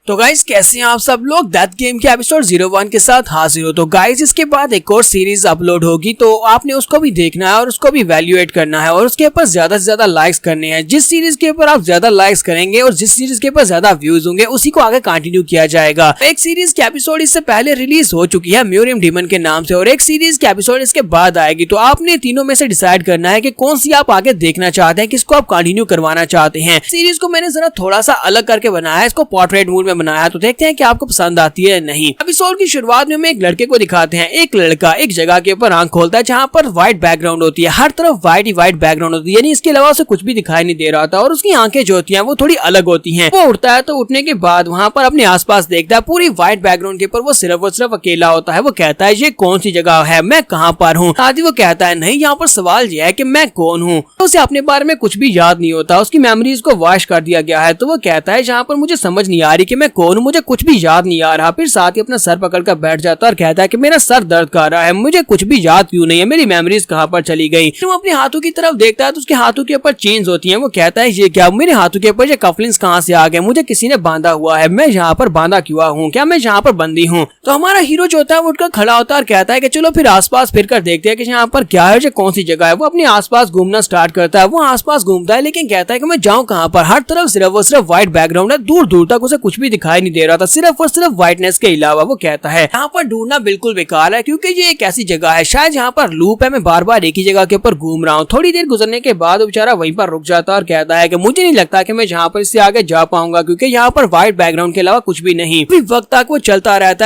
तो गाइज कैसे हैं आप सब लोग। दैट गेम के एपिसोड 01 के साथ हाजिर हो। तो गाइज इसके बाद एक और सीरीज अपलोड होगी, तो आपने उसको भी देखना है और उसको भी वैल्यूएट करना है और उसके ऊपर ज्यादा से ज्यादा लाइक्स करने हैं। जिस सीरीज के ऊपर आप ज्यादा लाइक्स करेंगे और जिस सीरीज के ऊपर ज्यादा व्यूज होंगे उसी को आगे कंटिन्यू किया जाएगा। एक सीरीज के एपिसोड इससे पहले रिलीज हो चुकी है म्यूरियम डीमन के नाम से और एक सीरीज के एपिसोड इसके बाद आएगी। तो आपने तीनों में से डिसाइड करना है कि कौन सी आप आगे देखना चाहते हैं, किसको आप कंटिन्यू करवाना चाहते हैं। सीरीज को मैंने जरा थोड़ा सा अलग करके बनाया है, इसको पोर्ट्रेट मूड में बनाया, तो देखते हैं कि आपको पसंद आती है नहीं। एपिसोड की शुरुआत में हम एक लड़के को दिखाते हैं। एक लड़का एक जगह के ऊपर आंख खोलता है जहाँ पर व्हाइट बैकग्राउंड होती है, हर तरफ व्हाइट ही व्हाइट बैकग्राउंड होती है, यानी इसके अलावा उसे कुछ भी दिखाई नहीं दे रहा था और उसकी आंखें जो होती हैं वो थोड़ी अलग होती हैं। वो उठता है तो उठने के बाद वहाँ पर अपने आसपास देखता है, पूरी व्हाइट बैकग्राउंड के ऊपर वो सिर्फ और सिर्फ अकेला होता है। वो कहता है ये कौन सी जगह है, मैं कहाँ पर हूँ। आदि वो कहता है नहीं, यहाँ पर सवाल यह है कि मैं कौन हूँ। तो उसे अपने बारे में कुछ भी याद नहीं होता, उसकी मेमोरीज को वॉश कर दिया गया है। तो वो कहता है जहाँ पर मुझे समझ नहीं आ रही कि मैं कौन हूँ, मुझे कुछ भी याद नहीं आ रहा। फिर साथ ही अपना सर पकड़कर बैठ जाता है और कहता है कि मेरा सर दर्द कर रहा है, मुझे कुछ भी याद क्यों नहीं है, मेरी मेमोरीज कहाँ पर चली गई। तो वो अपने हाथों की तरफ देखता है तो उसके हाथों के ऊपर चेन्स होती हैं। वो कहता है ये क्या, मेरे हाथों के ऊपर ये कफलिंग्स कहाँ से आ गए, मुझे किसी ने बांधा हुआ है, मैं यहाँ पर बांधा क्यों हूँ, क्या मैं यहाँ पर बंदी हूँ। तो हमारा हीरो जो होता है वो उठकर खड़ा होता है और कहता है कि चलो फिर आसपास फिर कर देखते हैं कि यहाँ पर क्या है, कौन सी जगह है। वो अपने आसपास घूमना स्टार्ट करता है, वो आसपास घूमता है लेकिन कहता है कि मैं जाऊँ कहाँ पर, हर तरफ सिर्फ और सिर्फ व्हाइट बैकग्राउंड है, दूर दूर तक उसे कुछ भी दिखाई नहीं दे रहा था, सिर्फ और सिर्फ व्हाइटनेस के अलावा। वो कहता है यहाँ पर ढूंढना बिल्कुल बेकार है क्योंकि ये एक ऐसी जगह है शायद यहाँ पर लूप है, मैं बार बार एक ही जगह के ऊपर घूम रहा हूँ। थोड़ी देर गुजरने के बाद बेचारा वहीं पर रुक जाता है और कहता है कि मुझे नहीं लगता कि मैं यहाँ पर इससे आगे जा पाऊंगा क्योंकि यहाँ पर व्हाइट बैकग्राउंड के अलावा कुछ भी नहीं। वक्त तक वो चलता रहता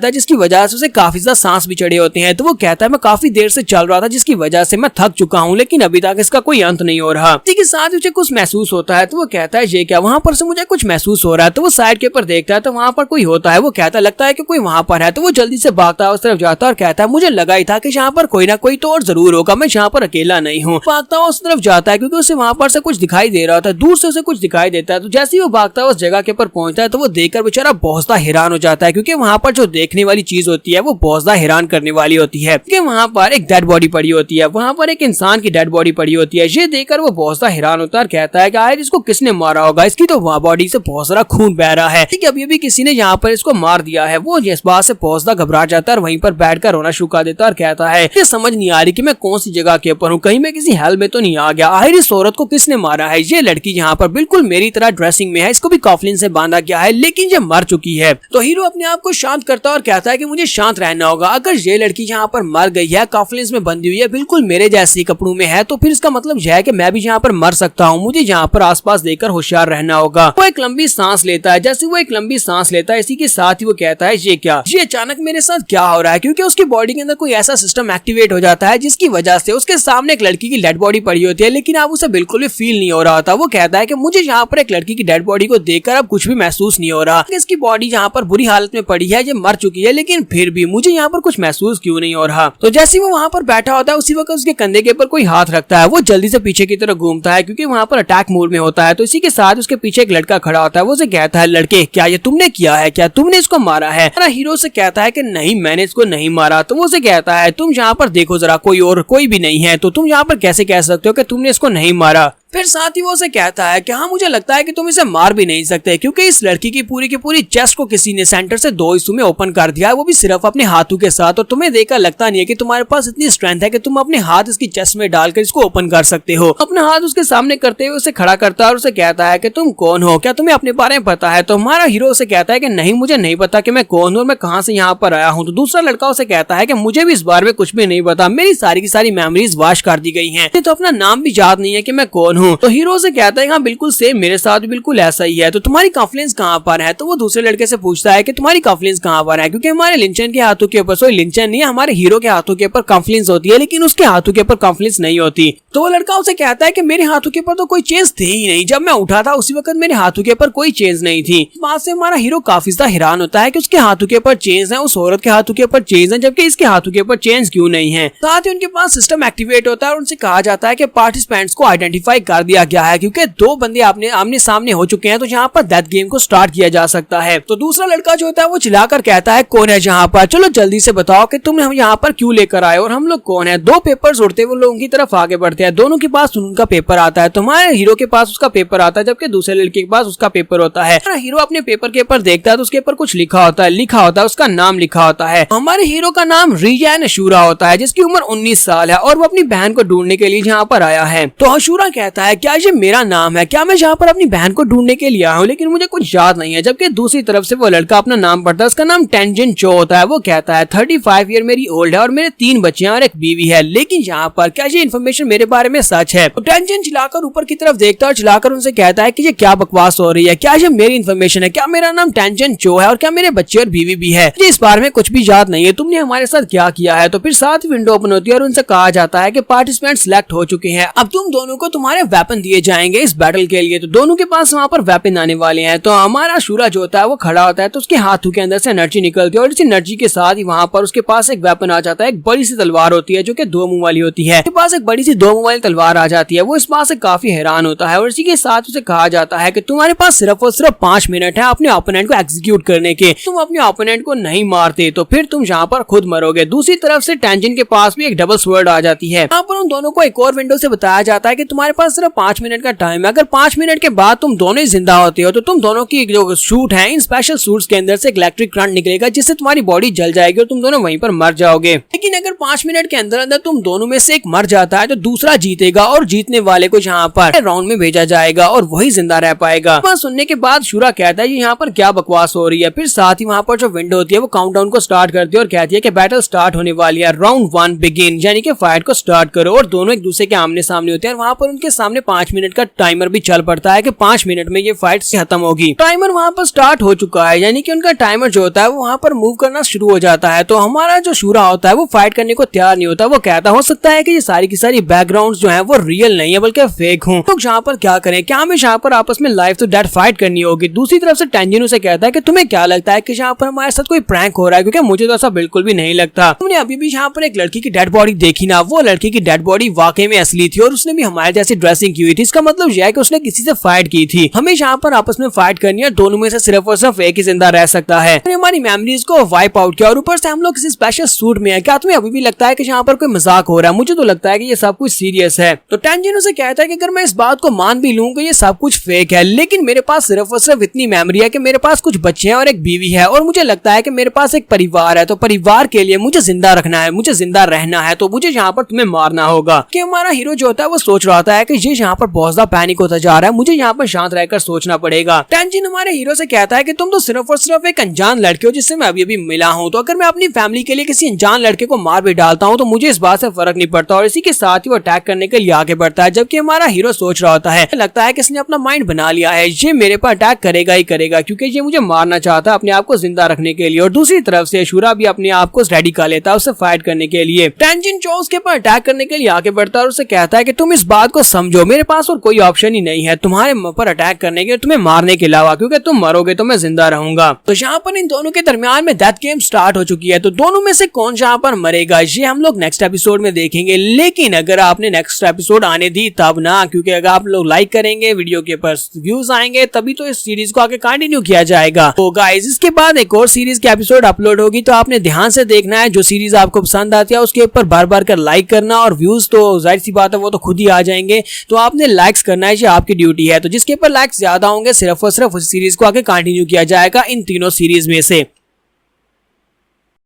है जिसकी वजह से उसे काफी ज्यादा सांस भी चढ़े होते हैं। तो वो कहता है मैं काफी देर से चल रहा था जिसकी वजह से मैं थक चुका हूँ, लेकिन अभी तक इसका कोई अंत नहीं हो रहा। इसी के साथ उसे कुछ महसूस होता है। तो वो कहता है ये क्या, वहाँ पर से मुझे कुछ महसूस हो रहा है। तो वो साइड के ऊपर देखता है तो वहाँ पर कोई होता है। वो कहता लगता है कि कोई वहाँ पर है। तो वो जल्दी से भागता है, उस तरफ जाता है और कहता है मुझे लगा ही था कि यहाँ पर कोई ना कोई तो और जरूर होगा, मैं यहाँ पर अकेला नहीं हूँ। भागता हुआ उस तरफ जाता है क्योंकि उसे वहाँ पर से कुछ दिखाई दे रहा था, दूर से उसे कुछ दिखाई देता है। तो जैसे ही वो भागता है उस जगह के ऊपर पहुंचता है तो वो देखकर बेचारा बहुत ज्यादा हैरान हो जाता है क्योंकि वहाँ पर जो देखने वाली चीज होती है वो बहुत ज्यादा हैरान करने वाली होती है। क्योंकि वहाँ पर एक डेड बॉडी पड़ी होती है, वहाँ पर एक इंसान की डेड बॉडी पड़ी होती है। ये देखकर वो बहुत ज्यादा हैरान होता है और कहता है कि आखिर इसको किसने मारा होगा, इसकी तो वहाँ बॉडी से बहुत सारा खून बह रहा है, अभी भी किसी ने यहाँ पर इसको मार दिया है। वो इस बात से बहुत ज्यादा घबरा जाता है और वहीं पर बैठकर रोना शुरू कर देता है और कहता है ये समझ नहीं आ रही कि मैं कौन सी जगह के ऊपर हूँ, कहीं मैं किसी हेल में तो नहीं आ गया। आखिर इस औरत को किसने मारा है, ये लड़की यहाँ पर बिल्कुल मेरी तरह ड्रेसिंग में है, इसको भी कॉफलिन से बांधा गया है लेकिन ये मर चुकी है। तो हीरो अपने आप को शांत करता है और कहता है कि मुझे शांत रहना होगा। अगर ये लड़की यहाँ पर मर गई है, कॉफलिन में बंधी हुई है, बिल्कुल मेरे जैसे कपड़ों में है, तो फिर इसका मतलब यह है कि मैं भी यहाँ पर मर सकता हूँ। मुझे यहाँ पर आसपास देखकर होशियार रहना होगा। वो एक लंबी सांस लेता है। जैसे वो एक लंबी सांस लेता है इसी के साथ ही वो कहता है ये क्या, ये अचानक मेरे साथ क्या हो रहा है, क्योंकि उसकी बॉडी के अंदर कोई ऐसा सिस्टम एक्टिवेट हो जाता है जिसकी वजह से उसके सामने एक लड़की की डेड बॉडी पड़ी होती है लेकिन अब उसे बिल्कुल भी फील नहीं हो रहा था। वो कहता है कि मुझे यहाँ पर एक लड़की की डेड बॉडी को देखकर अब कुछ भी महसूस नहीं हो रहा। इसकी बॉडी यहाँ पर बुरी हालत में पड़ी है, ये मर चुकी है, लेकिन फिर भी मुझे यहाँ पर कुछ महसूस क्यों नहीं हो रहा। तो जैसे वो वहाँ पर बैठा होता है उसी वक्त उसके कंधे के ऊपर कोई हाथ रखता है। वो जल्दी से पीछे की तरफ घूमता है क्योंकि वहाँ पर अटैक मोड में होता है। तो इसी के साथ उसके पीछे एक लड़का खड़ा होता है। वो उसे कहता है लड़के क्या ये तुमने किया है, क्या तुमने इसको मारा है। हीरो से कहता है कि नहीं मैंने इसको नहीं मारा। तो वो उसे कहता है तुम यहाँ पर देखो जरा, कोई भी नहीं है, तो तुम यहाँ पर कैसे कह सकते हो कि तुमने इसको नहीं मारा। फिर साथ ही वो उसे कहता है कि हाँ मुझे लगता है कि तुम इसे मार भी नहीं सकते क्योंकि इस लड़की की पूरी चेस्ट को किसी ने सेंटर से 2 हिस्सों में ओपन कर दिया है, वो भी सिर्फ अपने हाथों के साथ। और तुम्हें देखकर लगता नहीं है कि तुम्हारे पास इतनी स्ट्रेंथ है कि तुम अपने हाथ इसकी चेस्ट में डालकर इसको ओपन कर सकते हो। अपना हाथ उसके सामने करते हुए उसे खड़ा करता है और उसे कहता है कि तुम कौन हो, क्या तुम्हें अपने बारे में पता है। तो हमारा हीरो उसे कहता है कि नहीं मुझे नहीं पता कि मैं कौन हूँ और मैं कहाँ से यहाँ पर आया हूँ। तो दूसरा लड़का उसे कहता है कि मुझे भी इस बारे में कुछ भी नहीं पता, मेरी सारी की सारी मेमोरीज वॉश कर दी गई है, तो अपना नाम भी याद नहीं है कि मैं कौन हूँ। तो हीरो से कहता है हाँ बिल्कुल सेम, मेरे साथ भी बिल्कुल ऐसा ही है। तो तुम्हारी कॉन्फिडेंस कहाँ पर है। तो वो दूसरे लड़के से पूछता है कि तुम्हारी कॉन्फिडेंस कहाँ पर है, क्योंकि हमारे लिंचन के हाथों के ऊपर, सॉरी लिंचन नहीं, हमारे हीरो के हाथों के ऊपर कॉन्फिडेंस होती है लेकिन उसके हाथों के ऊपर कॉन्फिडेंस नहीं होती। तो वो लड़का उसे कहता है कि मेरे हाथों के ऊपर तो कोई चेंज थे ही नहीं, जब मैं उठा था उसी वक्त मेरे हाथों के ऊपर कोई चेंज नहीं थी। बात से हमारा हीरो काफी ज्यादा हैरान होता है कि उसके हाथों के ऊपर चेंज है, उस औरत के हाथों के ऊपर चेंज है, जबकि इसके हाथों के ऊपर चेंज क्यों नहीं है। साथ ही उनके पास सिस्टम एक्टिवेट होता है और उनसे कहा जाता है कि पार्टिसिपेंट्स को आइडेंटिफाई कर दिया गया है क्योंकि दो बंदे आमने सामने हो चुके हैं, तो यहाँ पर डेथ गेम को स्टार्ट किया जा सकता है। तो दूसरा लड़का जो होता है वो चिल्लाकर कहता है कौन है जहाँ पर, चलो जल्दी से बताओ कि तुम हम यहाँ पर क्यों लेकर आए और हम लोग कौन है। दो पेपर्स उड़ते हुए लोगों की तरफ आगे बढ़ते हैं, दोनों के पास उनका पेपर आता है। तुम्हारे हीरो के पास उसका पेपर आता है जबकि दूसरे लड़के के पास उसका पेपर होता है। हीरो अपने पेपर के ऊपर देखता है तो उसके ऊपर कुछ लिखा होता है उसका नाम लिखा होता है। हमारे हीरो का नाम रियान अशूरा होता है जिसकी उम्र 19 साल है और वो अपनी बहन को ढूंढने के लिए यहाँ पर आया है। तो अशूरा कहता है क्या ये मेरा नाम है, क्या मैं यहाँ पर अपनी बहन को ढूंढने के लिए आया हूँ, लेकिन मुझे कुछ याद नहीं है। जबकि दूसरी तरफ से वो लड़का अपना नाम पढ़ता है, उसका नाम टेंजन चो होता है। वो कहता है 35 ईयर मेरी ओल्ड है और मेरे 3 बच्चे हैं और एक बीवी है, लेकिन यहाँ पर क्या ये इन्फॉर्मेशन मेरे बारे में सच है। तो टेंजन चिल्लाकर ऊपर की तरफ देखता है और चिल्लाकर उनसे कहता है कि ये क्या बकवास हो रही है, क्या ये मेरी इन्फॉर्मेशन है, क्या मेरा नाम टेंजन चो है और क्या मेरे बच्चे और बीवी भी है, मुझे इस बारे में कुछ भी याद नहीं है, तुमने हमारे साथ क्या किया है। तो फिर साथ विंडो ओपन होती है और उनसे कहा जाता है कि पार्टिसिपेंट सिलेक्ट हो चुके हैं, अब तुम दोनों को तुम्हारे वेपन दिए जाएंगे इस बैटल के लिए। तो दोनों के पास वहाँ पर वेपन आने वाले हैं। तो हमारा शूरा जो होता है वो खड़ा होता है तो उसके हाथों के अंदर से एनर्जी निकलती है और इस एनर्जी के साथ ही वहाँ पर उसके पास एक वेपन आ जाता है। एक बड़ी सी तलवार होती है जो कि 2 मुंह वाली होती है। उसके पास एक बड़ी सी 2 मुंह वाली तलवार आ जाती है। वो इस बात से काफी हैरान होता है और इसी के साथ उसे कहा जाता है कि तुम्हारे पास सिर्फ और सिर्फ 5 मिनट है अपने ओपोनेंट को एग्जीक्यूट करने के। तुम अपने ओपोनेंट को नहीं मारते तो फिर तुम यहाँ पर खुद मरोगे। दूसरी तरफ से टेंजन के पास भी एक डबल स्वर्ड आ जाती है। यहाँ पर उन दोनों को एक और विंडो से बताया जाता है कि तुम्हारे पास सिर्फ 5 मिनट का टाइम है, अगर 5 मिनट के बाद तुम दोनों ही जिंदा होते हो तो तुम दोनों की जो शूट है इन स्पेशल सूट्स के अंदर से एक इलेक्ट्रिक करंट निकलेगा जिससे तुम्हारी बॉडी जल जाएगी और तुम दोनों वहीं पर मर जाओगे। लेकिन अगर 5 मिनट के अंदर अंदर तुम दोनों में से एक मर जाता है तो दूसरा जीतेगा और जीतने वाले को यहाँ पर राउंड में भेजा जाएगा और वही जिंदा रह पाएगा। सुनने के बाद शूरा कहता है यहाँ पर क्या बकवास हो रही है। फिर साथ ही वहाँ पर जो विंडो होती है वो काउंटडाउन को स्टार्ट करती है और कहती है कि बैटल स्टार्ट होने वाली है, राउंड 1 बिगिन, यानी कि फाइट को स्टार्ट करो। और दोनों एक दूसरे के आमने सामने होते हैं और वहाँ पर उनके सामने 5 मिनट का टाइमर भी चल पड़ता है कि 5 मिनट में ये फाइट खत्म होगी। टाइमर वहाँ पर स्टार्ट हो चुका है, यानी कि उनका टाइमर जो होता है वो वहाँ पर मूव करना शुरू हो जाता है। तो हमारा जो शूरा होता है वो फाइट करने को तैयार नहीं होता। वो कहता हो सकता है कि ये सारी की सारी बैकग्राउंड जो है वो रियल नहीं है बल्कि फेक हूँ, तो यहाँ पर क्या करें, क्या हमें यहाँ पर आपस में लाइफ टू डेथ फाइट करनी होगी। दूसरी तरफ से टेंजन उसे कहता है कि तुम्हें क्या लगता है कि यहाँ पर हमारे साथ कोई प्रैंक हो रहा है, क्योंकि मुझे तो ऐसा बिल्कुल भी नहीं लगता। तुमने अभी भी यहाँ पर एक लड़की की डेड बॉडी देखी ना, वो लड़की की डेड बॉडी वाकई में असली थी और उसने भी हमारे जैसी ड्रेसिंग की हुई थी। इसका मतलब यह है कि उसने किसी से फाइट की थी। हमें यहाँ पर आपस में फाइट करनी है, दोनों में से सिर्फ और सिर्फ एक ही जिंदा रह सकता है। हमारी मेमोरीज को वाइप आउट किया और ऊपर से हम लोग किसी स्पेशल सूट में है। क्या तुम्हें अभी भी लगता है कि यहाँ पर कोई मजाक हो रहा है? मुझे तो लगता है कि ये सब कुछ सीरियस है। तो टेंजन उसे कहता है कि अगर मैं इस बात को मान भी लूं कि ये सब कुछ फेक है, लेकिन मेरे पास सिर्फ और सिर्फ इतनी मेमोरी है कि मेरे पास कुछ बच्चे हैं और एक बीवी है और मुझे लगता है कि मेरे पास एक परिवार है। तो परिवार के लिए मुझे जिंदा रखना है, मुझे जिंदा रहना है, तो मुझे यहाँ पर तुम्हें मारना होगा। कि हमारा हीरो जो होता है वो सोच रहा है कि ये यहाँ पर बहुत ज्यादा पैनिक होता जा रहा है, मुझे यहाँ पर शांत रहकर सोचना पड़ेगा। टेंजन हमारे हीरो से कहता है कि तुम तो सिर्फ और सिर्फ एक अनजान लड़के हो जिससे मैं अभी अभी मिला हूँ, तो अगर मैं अपनी फैमिली के लिए किसी अनजान लड़के को मार भी डालता हूँ तो मुझे इस बात से फर्क नहीं पड़ता। और इसी के साथ ही वो अटैक करने के लिए आगे बढ़ता है, जबकि हमारा हीरो सोच रहा होता है, लगता है कि इसने अपना माइंड बना लिया है, ये मेरे पर अटैक करेगा ही करेगा क्योंकि ये मुझे मारना चाहता है अपने आप को जिंदा रखने के लिए। और दूसरी तरफ से शूरा भी अपने आप को रेडी कर लेता है उससे फाइट करने के लिए। टेंजन चो उसके पर अटैक करने के लिए आगे बढ़ता है और उसे कहता है कि तुम इस बात को समझो, मेरे पास और कोई ऑप्शन ही नहीं है तुम्हारे पर अटैक करने के, तुम्हें मारने के अलावा, क्योंकि तुम मरोगे तो मैं जिंदा रहूंगा। तो यहाँ पर इन दोनों के दरमियान में डेथ गेम स्टार्ट हो चुकी है। तो दोनों में से कौन यहाँ पर मरेगा ये हम लोग नेक्स्ट एपिसोड में देखेंगे। लेकिन अगर आपने नेक्स्ट एपिसोड आने दी तब ना, क्योंकि अगर आप लोग लाइक करेंगे, वीडियो के ऊपर व्यूज आएंगे, तभी तो इस सीरीज को आगे कंटिन्यू किया जाएगा। तो गाइस इसके बाद एक और सीरीज की एपिसोड अपलोड होगी, तो आपने ध्यान से देखना है। जो सीरीज आपको पसंद आती है उसके ऊपर बार बार कर लाइक करना, और व्यूज तो जाहिर सी बात है वो तो खुद ही आ जाएंगे, तो आपने लाइक्स करना है, ये आपकी ड्यूटी है। तो जिसके ऊपर लाइक्स ज्यादा होंगे सिर्फ और सिर्फ उस सीरीज को आगे कंटिन्यू किया जाएगा इन तीनों सीरीज में से।